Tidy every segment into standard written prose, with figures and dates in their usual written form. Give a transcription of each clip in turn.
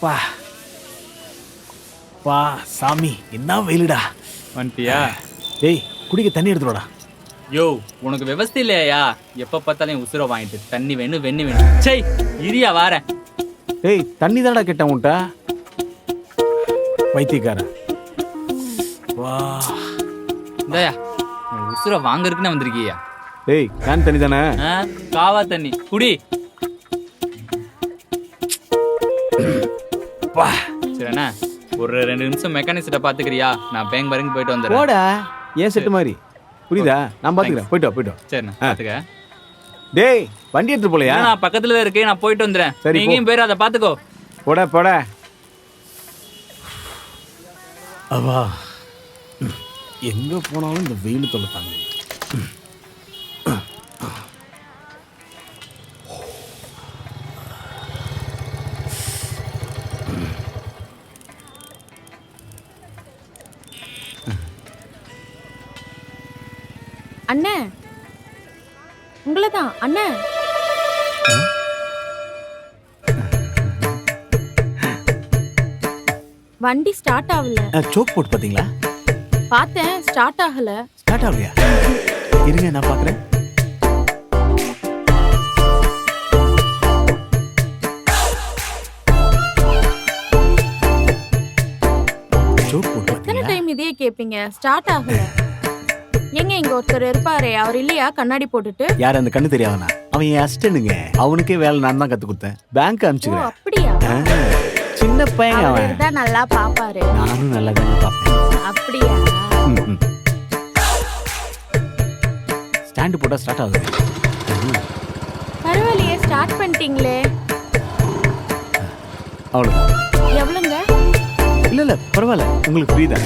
பா பா சாமி என்ன வெயிலுடா. வந்துட்டியா? டேய் குடிக்க தண்ணி எடுத்துடா. யோ உனக்கு விவசாயம் இல்லையா? எப்ப பார்த்தாலும் உசுர வாங்கிட்டு தண்ணி வேணும் வெண்ணி வேணும். சை இரியா வாரேன். டேய் தண்ணி தானடா கேட்டேன் உன்ட்ட. வைத்தியக்காரன் வா. இந்தாயா உசுர வாங்கறதுக்குன்னு வந்திருக்கியா? டேய் கேன் தண்ணி தானே? காவா தண்ணி குடி. வா சரிண்ணா ஒரு 2 நிமிஷம் மெக்கானிக் செட்டை பாத்துக்கிறியா? நான் பேங்க் வரைக்கும் போயிட்டு வந்துடுறேன். போடா ஏன் செட்டு மாதிரி புரியுதா? நான் பாத்துக்கிறேன். போயிட்டு வா. சரிண்ணா பாத்துக்க. டேய் வண்டி எடுத்து போலையா? நான் பக்கத்துல தான் இருக்கேன், நான் போயிட்டு வந்துடுறேன். சரி, நீங்க போயிரு, அதை பாத்துக்கோ. போட அவா எங்க போனாலும் இந்த வெயில் தொல்லை தாங்க. அண்ணே உங்களை தான் அண்ணே. வண்டி ஸ்டார்ட் ஆகல. சோக் போட்டு பாத்தீங்களா? பார்த்தேன் ஸ்டார்ட் ஆகல. ஸ்டார்ட் ஆகலையா? இருங்க நான் பாக்குறேன். சோக் போட்டு எத்தனை பாத்தீங்களா? டைம் இதே கேப்பீங்க? ஸ்டார்ட் ஆகல. எங்க இங்க ஒருத்தர் இருப்பாரே, அவர் இல்லையா கண்ணாடி போட்டுட்டு? யார் அந்த கண்ணு தெரியாதனா? அவன் என் அசிஸ்டன்ட்ங்க. அவனுக்கே வேலை நான் தான் கத்து கொடுத்தேன். பேங்க் ஓ அனுப்பிச்சுக்கிறேன். அப்படியா? சின்ன பையன் அவன். அவர் தான் நல்லா பாப்பாரு. நானும் நல்லா தான் பாப்பேன். அப்படியா? ஸ்டாண்ட் போட்டா ஸ்டார்ட் ஆகுது. பரவாயில்லையே, ஸ்டார்ட் பண்ணிட்டீங்களே. அவ்வளவுதான். எவ்வளவுங்க? இல்ல பரவாயில்ல, உங்களுக்கு புரியுதா?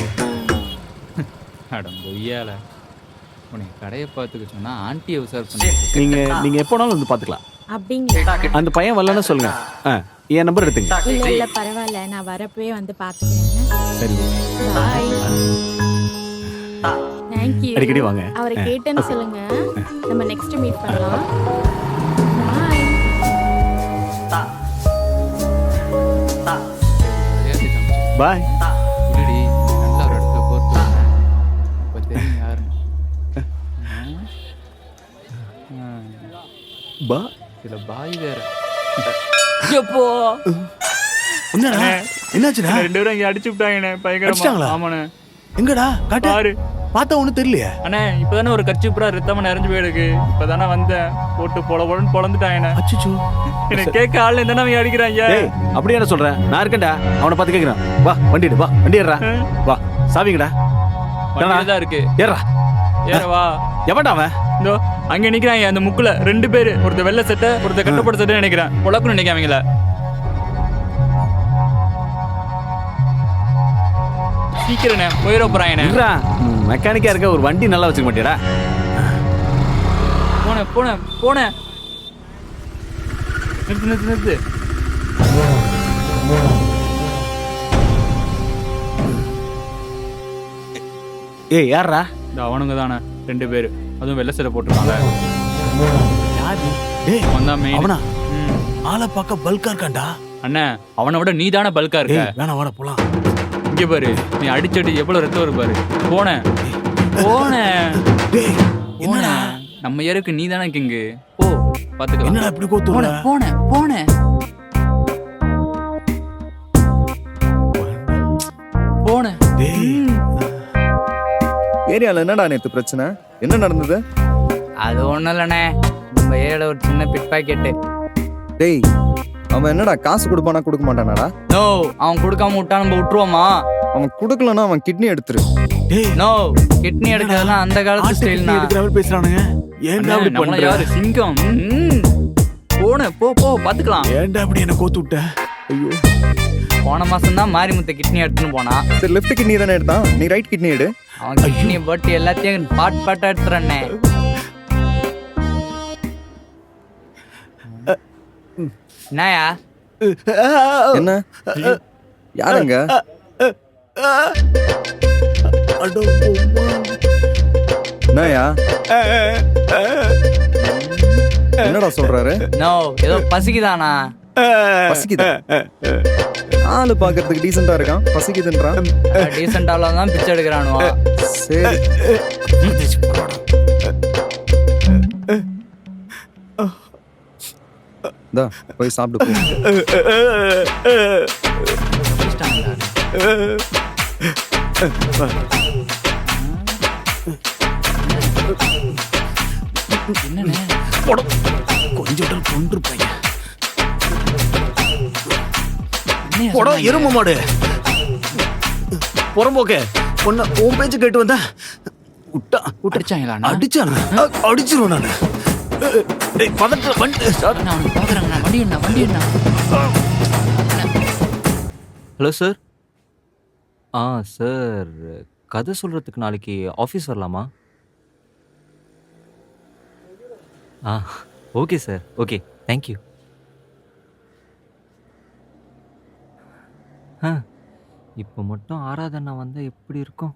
அடம் பொய்யால உன்னை கடையை பார்த்துக்க சொன்னா ஆண்டியை உசார் பண்ணி. நீங்க எப்போனாலும் வந்து பாத்துக்கலாம். அப்படிங்களா? அந்த பையன் வரலன்னு சொல்லுங்க. என் நம்பர் எடுத்துங்க. இல்ல பரவாயில்ல, நான் வரப்பவே வந்து பாத்துக்கிறேன். சரி பாய். Thank you. அடிக்கடி வாங்க. அவரை கேட்டேன்னு சொல்லுங்க. நம்ம நெக்ஸ்ட் மீட் பண்ணலாம். பாய். பாய். குடிடி நல்ல ஒரு இடத்துல போட்டு இப்போ தெரியும் யாருன்னு. பா இதுல பாய் வேற. எப்போ என்னடா என்னாச்சுடா? 2 பேரும் இங்க அடிச்சு விட்டாங்கண்ணே பயங்கரமா. அடிச்சிட்டாங்களா? ஆமாண்ணே. எங்கடா காட்டு பாரு. பார்த்தா ஒண்ணும் தெரியலையே. அண்ணே இப்பதானே ஒரு கட்சி புறா ரத்தமா நிறைஞ்சு போயிருக்கு. இப்பதானே வந்தேன், போட்டு பொலன்னு பொழந்துட்டாங்கண்ணே. அச்சச்சோ. எனக்கு கேட்க ஆள் இருந்தானே அவங்க அடிக்கிறாங்க. டேய் அப்படியே என்ன சொல்றேன்? நான் இருக்கேன்டா. அவனை பார்த்து கேக்குறான். வா வண்டி எடு. வா வண்டி ஏறா. வா சாவிங்கடா. வண்டியில இருக்கு. ஏறா. ஏறவா. எவன்டா அவன்? இதோ அங்க நிக்கிறாங்க அந்த முக்குல 2 பேரு. ஒருத்த வெள்ளை சட்டை, ஒருத்த கட்டப்பட்ட சட்டை நினைக்கிறேன். பொழக்குன்னு நினைக்காமங்கள. சீக்கிரண்ணே போயிட போறாங்கண்ணே. மெக்கானிக்கா இருக்க ஒரு வண்டி நல்லா வச்சுக்க மாட்டியாடா? போனேன். நிறுத்து. ஏய் யாரா? இந்த அவனுங்க தானே 2 பேரு. அதுவும் வெள்ளை சட்டை போட்டுருக்காங்க. யாரு? டேய் அவன்தான் மெயின். அவனா? ஆளை பார்க்க பல்கா இருக்கான்டா. அண்ணா அவனை விட நீ தானே பல்கா இருக்க. வேணா வாடா போலாம். இங்க பாரு, நீ அடிச்சடி எவ்வளவு ரத்தம் இருக்கு பாரு. போனேன். டேய் என்னடா? நம்ம ஏருக்கு நீ தானே கிங்கு. போ பாத்துக்கலாம். என்னடா இப்படி கோத்துற? போனேன். டேய் ஏரியால என்னடா நேத்து பிரச்சனை? என்ன நடந்தது? அது ஒண்ணும் இல்லண்ணே, நம்ம ஏரியால ஒரு சின்ன பிட் பாக்கெட்டு. டேய் அவன் என்னடா காசு கொடுப்பானா கொடுக்க மாட்டானாடா? நோ, அவன் கொடுக்காம விட்டா நம்ம விட்டுருவோமா? அவன் கொடுக்கலன்னா அவன் கிட்னி எடுத்துரு. டேய் நோ, கிட்னி எடுக்கிறதெல்லாம் அந்த காலத்து ஸ்டைல்னா. எடுக்கறவங்க பேசுறானுங்க. ஏன்டா அப்படி நம்மள பண்ற? யாரு சிங்கம்? போ பாத்துக்கலாம். ஏன்டா அப்படி என்ன கோத்து விட்ட? ஐயோ போன மாசம் தான் மாரிமுத்த கிட்னி எடுத்துன்னு போனா. சரி லெஃப்ட் கிட்னி தானே எடுத்தான், நீ ரைட் கிட்னி எடு. அவன் கிட்னி போட்டு எல்லாத்தையும் பாட்டா எடுத்துறண்ணே. என்னயா? என்ன யாருங்க? என்னயா என்னடா சொல்றாரு? நோ, ஏதோ பசிக்குதானா? பசிக்குதா? ஆளு பாக்குறதுக்கு டீசெண்டா இருக்கான், பசிக்குதுன்றான். டீசெண்டாலாம் தான் பிச்சை எடுக்கிறானுவா. சரி இந்தா போய் சாப்பிட்டு போ. என்னண்ணே கொஞ்சம் கொன்று பையன் என்னையா போடா சொன்னாங்க? எரும மாடு புறம்போக்க உன்ன உன் பேச்சு கேட்டு வந்தா விட்டா விட்டுருச்சாங்களாண்ணா? அடிச்சானு அடிச்சிருவேன் நான். பதட்ட வண்டி start. அண்ணா, அவனுக்கு பார்க்குறாங்கண்ணா. வண்டி என்ன ஹலோ சார். சார் கதை சொல்கிறதுக்கு நாளைக்கு ஆஃபீஸ் வரலாமா? Okay sir, okay, thank you. இப்போ மட்டும் ஆராதனா வந்தால் எப்படி இருக்கும்?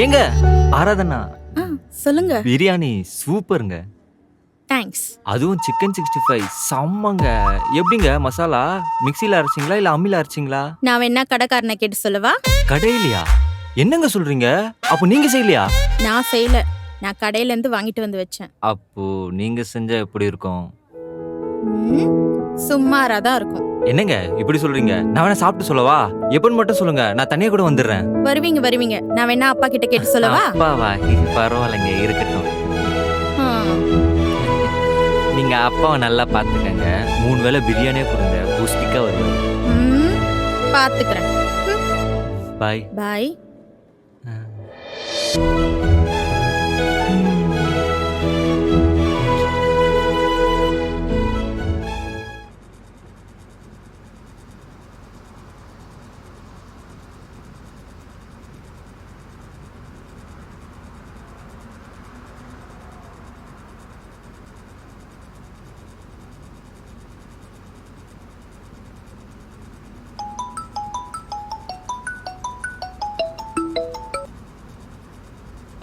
ஏங்க ஆராதனா, சொல்லுங்க. பிரியாணி சூப்பருங்க. தேங்க்ஸ். அதுவும் சிக்கன் 65 செம்மங்க. எப்படிங்க மசாலா மிக்சியில் அரைச்சிங்களா இல்லை அம்மியில் அரைச்சிங்களா? நான் வேணா கடைக்காரனை கேட்டு சொல்லவா? கடையிலையா? என்னங்க சொல்றீங்க? அப்போ நீங்க செய்யலையா? நான் செய்யல, நான் கடையில இருந்து வாங்கிட்டு வந்து வச்சேன். அப்போ நீங்க செஞ்சா எப்படி இருக்கும்? சுமாரா தான் இருக்கும். என்னங்க இப்படி சொல்றீங்க? நான் வேணா சாப்பிட்டு சொல்லவா? எப்பன்னு மட்டும் சொல்லுங்க, நான் தனியா கூட வந்துடுறேன். வருவீங்க. நான் வேணா அப்பா கிட்ட கேட்டு சொல்லவா? அப்பாவா? பரவாயில்லைங்க, இருக்கட்டும். நீங்க அப்பாவை நல்லா பாத்துக்கங்க. 3 வேளை பிரியாணியே கொடுங்க, பூஸ்டிக்கா வருவாங்க. பாத்துக்கிறேன். பாய் பாய்.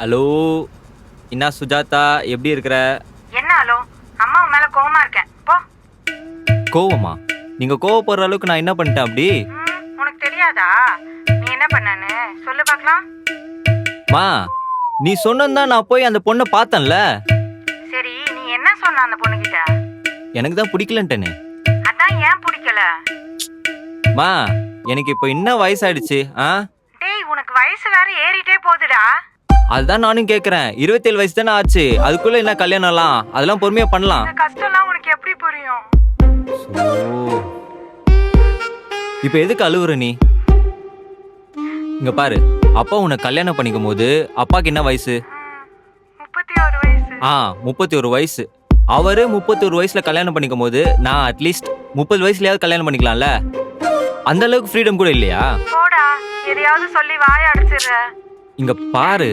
ஹலோ, என்ன சுஜாதா, எப்படி இருக்கிற? என்ன ஹலோ? அம்மா உன் மேல கோவமா இருக்கேன் போ. கோவமா? நீங்க கோவப்படுற அளவுக்கு நான் என்ன பண்ணிட்டேன் அப்படி? உனக்கு தெரியாதா நீ என்ன பண்ணனு? சொல்லு பார்க்கலாம். மா, நீ சொன்னதான் நான் போய் அந்த பொண்ணை பார்த்தேன்ல. சரி, நீ என்ன சொன்ன அந்த பொண்ணுகிட்ட? எனக்கு தான் பிடிக்கலன்ட்டேனே. அதான் ஏன் பிடிக்கல? மா, எனக்கு இப்போ என்ன வயசாயிடுச்சு? டேய், உனக்கு வயசு வேற ஏறிட்டே போகுதுடா. அதுதான் நானும் கேட்குறேன். 27 வயசு தானே ஆச்சு, அதுக்குள்ள என்ன கல்யாணம்லாம்? அதெல்லாம் பொறுமையா பண்ணலாம். இந்த கஷ்டம்லாம் உனக்கு எப்படி புரியும்? இப்போ எதுக்கு அழுவுற நீ? இங்க பாரு, அப்பா உன்னை கல்யாணம் பண்ணிக்கும் போது அப்பாக்கு என்ன வயசு? 31 வயசு. 31 வயசு. அவரு 31 வயசுல கல்யாணம் பண்ணிக்கும் போது நான் அட்லீஸ்ட் 30 வயசுலயாவது கல்யாணம் பண்ணிக்கலாம்ல. அந்த அளவுக்கு ஃப்ரீடம் கூட இல்லையா? போடா, எதையாவது சொல்லி வாய அடிச்சிடுற. இங்க பாரு.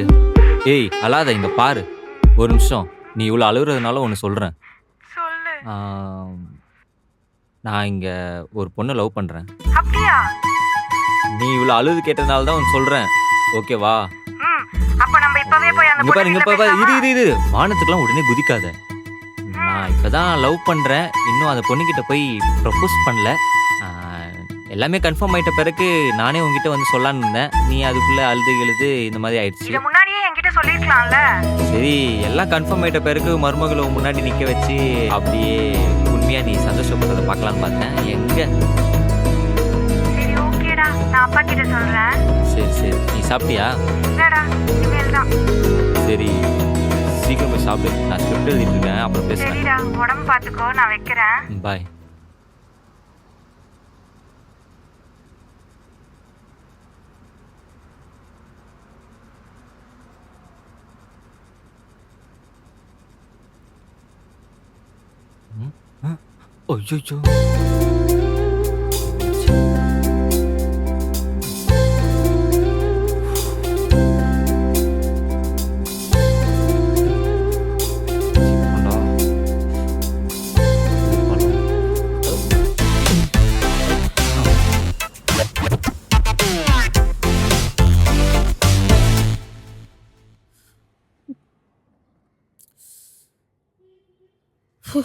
ஏய் அழாத, இங்க பாரு. ஒரு நிமிஷம். நீ இவ்வளோ அழுகுறதுனால ஒன்று சொல்கிறேன். சொல்லு. நான் இங்க ஒரு பொண்ணை லவ் பண்றேன். அப்படியா? நீ இவ்வளோ அழுது கேட்டதுனால தான் ஒன்று சொல்றேன், ஓகேவா? அப்ப நம்ம இப்பவே போய் அந்த இங்க பாரு, இங்க பாரு, பொண்ணுகிட்ட இரு. வானத்துக்குலாம் உடனே குதிக்காத. நான் இப்பதான் லவ் பண்றேன், இன்னும் அந்த பொண்ணுகிட்ட போய் ப்ரப்போஸ் பண்ணல. எல்லாமே கன்ஃபார்ம் ஆயிட்ட பிறகு நானே உங்ககிட்ட வந்து சொல்லலான்னு இருந்தேன். நீ அதுக்குள்ள அழுது இந்த மாதிரி ஆயிடுச்சு. இத முன்னாடியே என்கிட்ட சொல்லிருக்கலாம்ல. சரி, எல்லாம் கன்ஃபார்ம் ஆயிட்ட பிறகு மருமகளை முன்னாடி நிக்க வச்சு அப்படியே உண்மையா நீ சந்தோஷப்படுறத பார்க்கலான்னு பார்த்தேன். எங்க? சரி, ஓகேடா, நான் அப்பா கிட்ட சொல்றேன். சரி, நீ சாப்பிட்டியா? இல்லடா, இனிமேல் தான். சரி, சீக்கிரம் போய் சாப்பிடு. நான் ஸ்கிரிப்ட் எழுதிட்டு இருக்கேன், அப்புறம் பேசுறேன். சரிடா, உடம்பு பாத்துக்கோ, நான் வைக்கிறேன். பாய். ஐயோ, ஹாய்.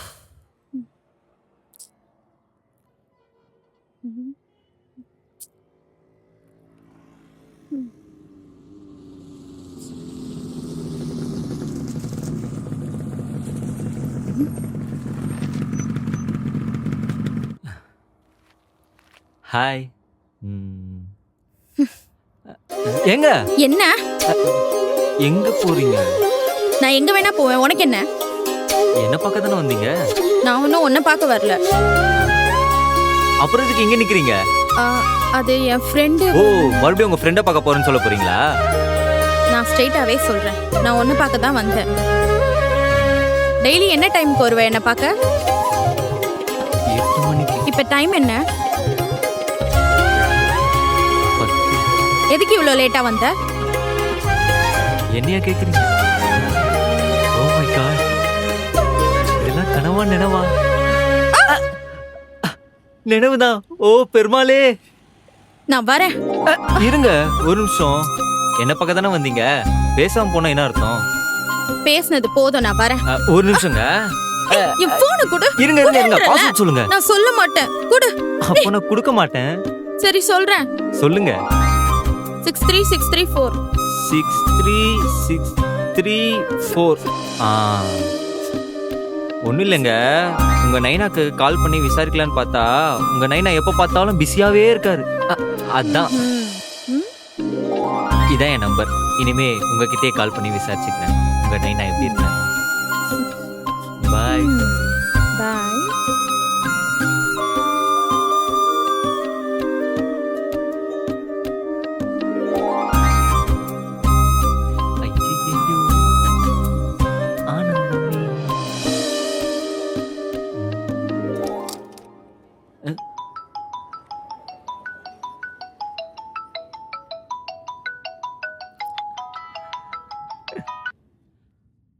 எங்க என்ன? எங்க போறீங்க? நான் எங்க வேணா போவேன், உனக்கு என்ன? என்ன பார்க்க தானே வந்தீங்க? நான் ஒன்றும் உன்னை பார்க்க வரல. அப்புறம் இதுக்கு எங்க நிக்கிறீங்க? ஆ, அது என் ஃப்ரெண்டு. ஓ, மறுபடியும் உங்க ஃப்ரெண்டை பார்க்க போறேன்னு சொல்ல போறீங்களா? நான் ஸ்ட்ரெயிட்டாவே சொல்றேன், நான் உன்னை பார்க்க தான் வந்தேன். டெய்லி என்ன டைமுக்கு வருவேன் என்ன பார்க்க? 8 மணிக்கு. இப்ப டைம் என்ன? 10. எதுக்கு இவ்வளோ லேட்டா வந்த? என்னையா கேக்குறீங்க? ஓ மை காட், இதெல்லாம் கனவா நினைவா? நினைவுதான். ஓ பெருமாளே. நான் வரேன். இருங்க ஒரு நிமிஷம். என்ன பார்க்க தானே வந்தீங்க? பேசாம போனா என்ன அர்த்தம்? பேசுனது போதும், நான் வரேன். ஒரு நிமிஷங்க. என் போனை கொடு. இருங்க இருங்க இருங்க, பாஸ்வேர்ட் சொல்லுங்க. நான் சொல்ல மாட்டேன், கொடு. அப்ப நான் கொடுக்க மாட்டேன். சரி சொல்றேன். சொல்லுங்க. 63634. 63634. ஒன்றும் இல்லைங்க, உங்க நைனாக்கு கால் பண்ணி விசாரிக்கலான்னு பார்த்தா உங்க நைனா எப்போ பார்த்தாலும் பிஸியாவே இருக்காரு. அதான் இதான் என் நம்பர். இனிமே உங்ககிட்டயே கால் பண்ணி விசாரிச்சுக்கிறேன் உங்க நைனா எப்படி இருக்காரு. பாய். பாய்.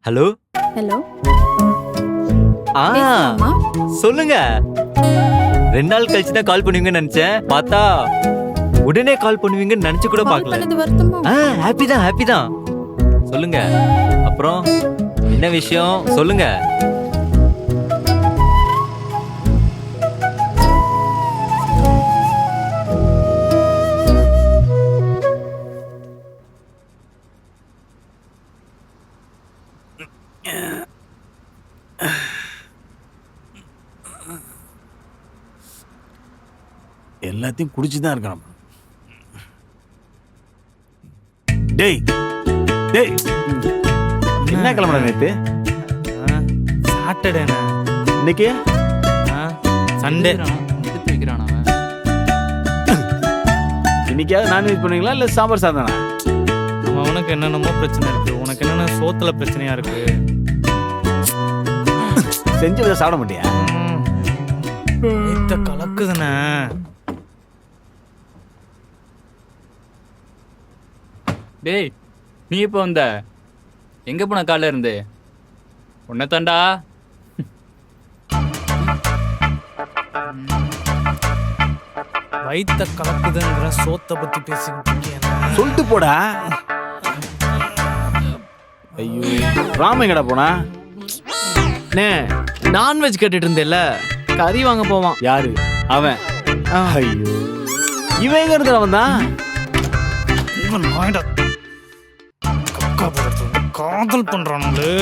ஹலோ. ஹலோ. ஆ பேசலாமா? சொல்லுங்க. 2 நாள் கழிச்சு தான் கால் பண்ணுவீங்கன்னு நினைச்சேன். பார்த்தா உடனே கால் பண்ணுவீங்கன்னு நினைச்சு கூட கால் பார்க்கல. பண்ணது வருத்தமா? ஹாப்பி தான் ஹாப்பி தான். சொல்லுங்க. அப்புறம் என்ன விஷயம் சொல்லுங்க. எல்லாத்தையும் குடிச்சுதான் இருக்கணும். டேய் டேய், என்ன கிளம்புற நேத்து? சாட்டர்டேண்ணே. இன்னைக்கு சண்டே. எடுத்து வைக்கிறான் அவன். இன்னைக்காவது நான்வெஜ் பண்ணுவீங்களா இல்ல சாம்பார் சாதம் தானா? அவனுக்கு என்னென்னமோ பிரச்சனை இருக்கு, உனக்கு என்னென்ன சோத்துல பிரச்சனையா இருக்கு. செஞ்சு வச்சா சாப்பிட மாட்டியா? இந்த கலக்குதுண்ணே. டேய், நீ இப்போ வந்த? எங்க போன காலைல இருந்து? உன்னை தாண்டா. வயித்த கலக்குதுங்கிற சோத்தை பத்தி பேசிக்கிட்டு இருக்கேன். சொல்லிட்டு போடா. ஐயோ, ராம எங்கடா போனா? நான்வெஜ் கேட்டுட்டு இருந்தேல்ல, கறி வாங்க போவான். யாரு அவன்? ஐயோ, இவன் எங்க இருந்து வந்தான்? காதல் பண்றானுங்களே.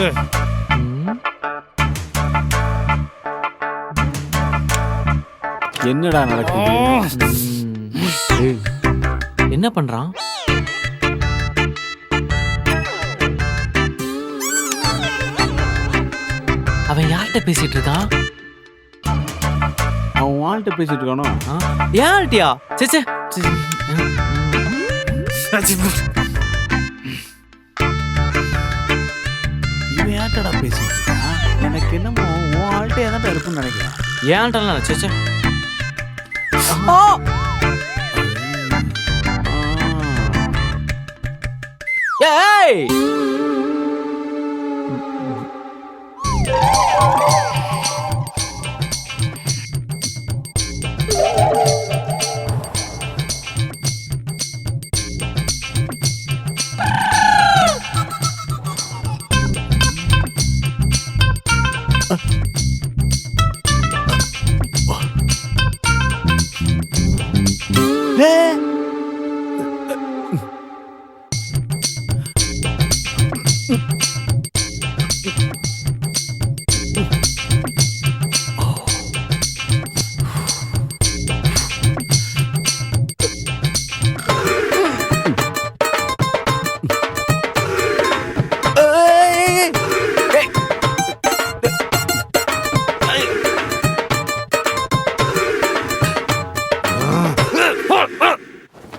என்னடா நடக்குது? ஏய், என்ன பண்றான்? அவன் யார்கிட்ட பேசிட்டு இருக்கான்? அவன் வாழ்கிட்ட பேசிட்டு இருக்கானோ? யார்கிட்டயா? சே சே. இவன் யார்ட்டடா பேசிட்டு இருக்கான்? எனக்கு என்னமோ உன் ஆள்கிட்ட ஏதாட்டா இருக்குன்னு நினைக்கிறேன். ஏன்டா? சே சே. ஏய்,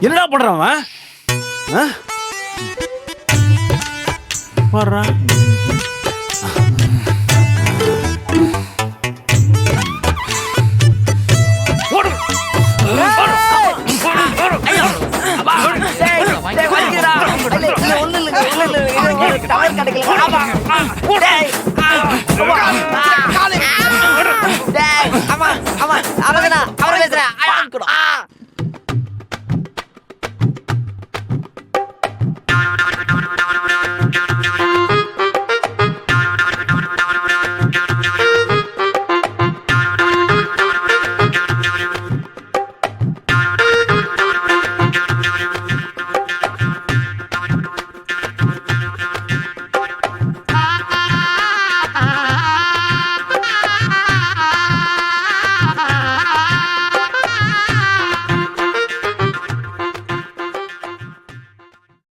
என்னடா பண்றான் அவன்? ஆ? வர்றான். அவன் அவன் அவன் பேசுறேன்